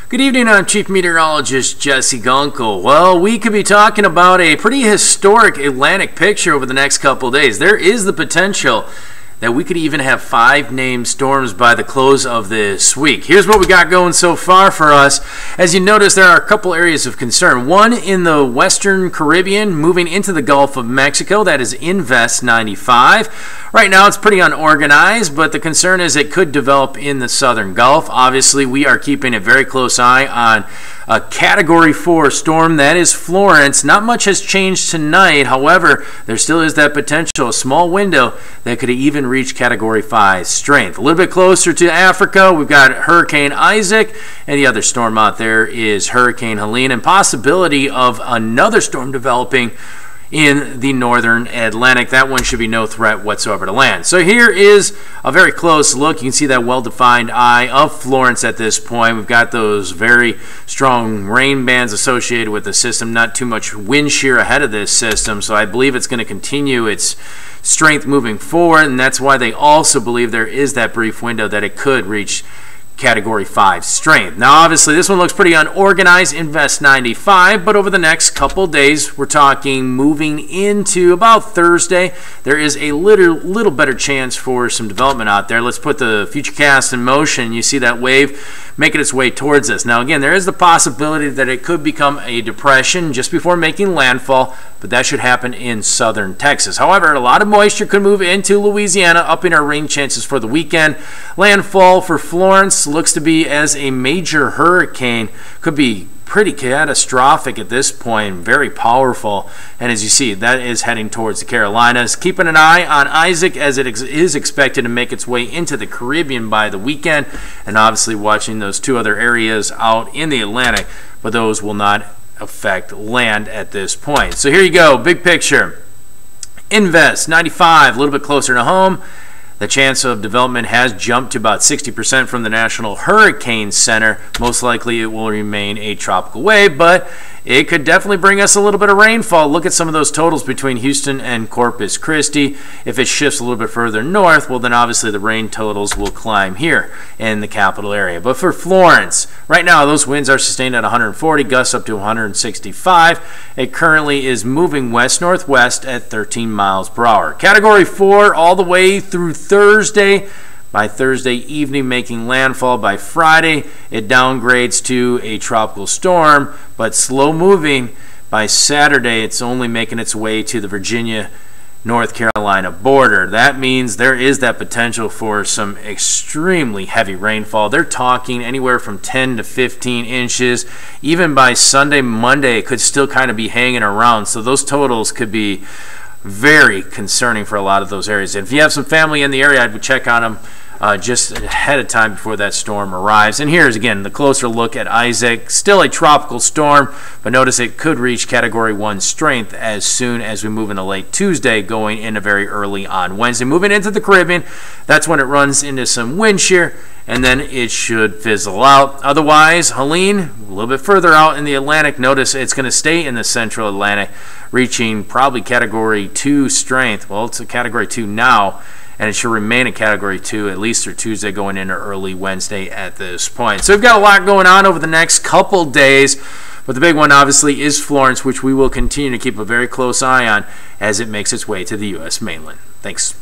Good evening, I'm Chief Meteorologist Jesse Gunkel. Well, we could be talking about a pretty historic Atlantic picture over the next couple days. There is the potential that we could even have 5 named storms by the close of this week. Here's what we got going so far for us. As you notice, there are a couple areas of concern. One in the western Caribbean, moving into the Gulf of Mexico. That is Invest 95. Right now, it's pretty unorganized, but the concern is it could develop in the southern Gulf. Obviously, we are keeping a very close eye on a Category 4 storm. That is Florence. Not much has changed tonight. However, there still is that potential, a small window that could even reach Category 5 strength. A little bit closer to Africa, we've got Hurricane Isaac, and the other storm out there is Hurricane Helene, and possibility of another storm developing in the northern Atlantic. That one should be no threat whatsoever to land. So here is a very close look. You can see that well-defined eye of Florence at this point. We've got those very strong rain bands associated with the system, not too much wind shear ahead of this system, so I believe it's going to continue its strength moving forward, and that's why they also believe there is that brief window that it could reach Category 5 strength. Now, obviously, this one looks pretty unorganized, Invest 95, but over the next couple days, we're talking moving into about Thursday, there is a little better chance for some development out there. Let's put the Futurecast in motion. You see that wave making its way towards us. Now, again, there is the possibility that it could become a depression just before making landfall, but that should happen in southern Texas. However, a lot of moisture could move into Louisiana, upping our rain chances for the weekend. Landfall for Florence looks to be as a major hurricane. Could be pretty catastrophic at this point, very powerful, and as you see, that is heading towards the Carolinas. Keeping an eye on Isaac, as it is expected to make its way into the Caribbean by the weekend, and obviously watching those 2 other areas out in the Atlantic, but those will not affect land at this point. So here you go, big picture. Invest 95, a little bit closer to home. The chance of development has jumped to about 60% from the National Hurricane Center. Most likely it will remain a tropical wave, but it could definitely bring us a little bit of rainfall. Look at some of those totals between Houston and Corpus Christi. If it shifts a little bit further north, well, then obviously the rain totals will climb here in the capital area. But for Florence, right now those winds are sustained at 140, gusts up to 165. It currently is moving west-northwest at 13 miles per hour. Category 4 all the way through Thursday. By Thursday evening, making landfall. By Friday, it downgrades to a tropical storm, but slow moving. By Saturday, it's only making its way to the Virginia, North Carolina border. That means there is that potential for some extremely heavy rainfall. They're talking anywhere from 10 to 15 inches. Even by Sunday, Monday, it could still kind of be hanging around. So those totals could be very concerning for a lot of those areas. And if you have some family in the area, I would check on them just ahead of time before that storm arrives. And here's again the closer look at Isaac. Still a tropical storm, but notice it could reach Category 1 strength as soon as we move into late Tuesday, going into very early on Wednesday. Moving into the Caribbean, that's when it runs into some wind shear, and then it should fizzle out. Otherwise, Helene, a little bit further out in the Atlantic, notice it's going to stay in the central Atlantic, reaching probably Category 2 strength. Well, it's a Category 2 now, and it should remain a Category 2 at least through Tuesday, going into early Wednesday at this point. So we've got a lot going on over the next couple days, but the big one obviously is Florence, which we will continue to keep a very close eye on as it makes its way to the U.S. mainland. Thanks.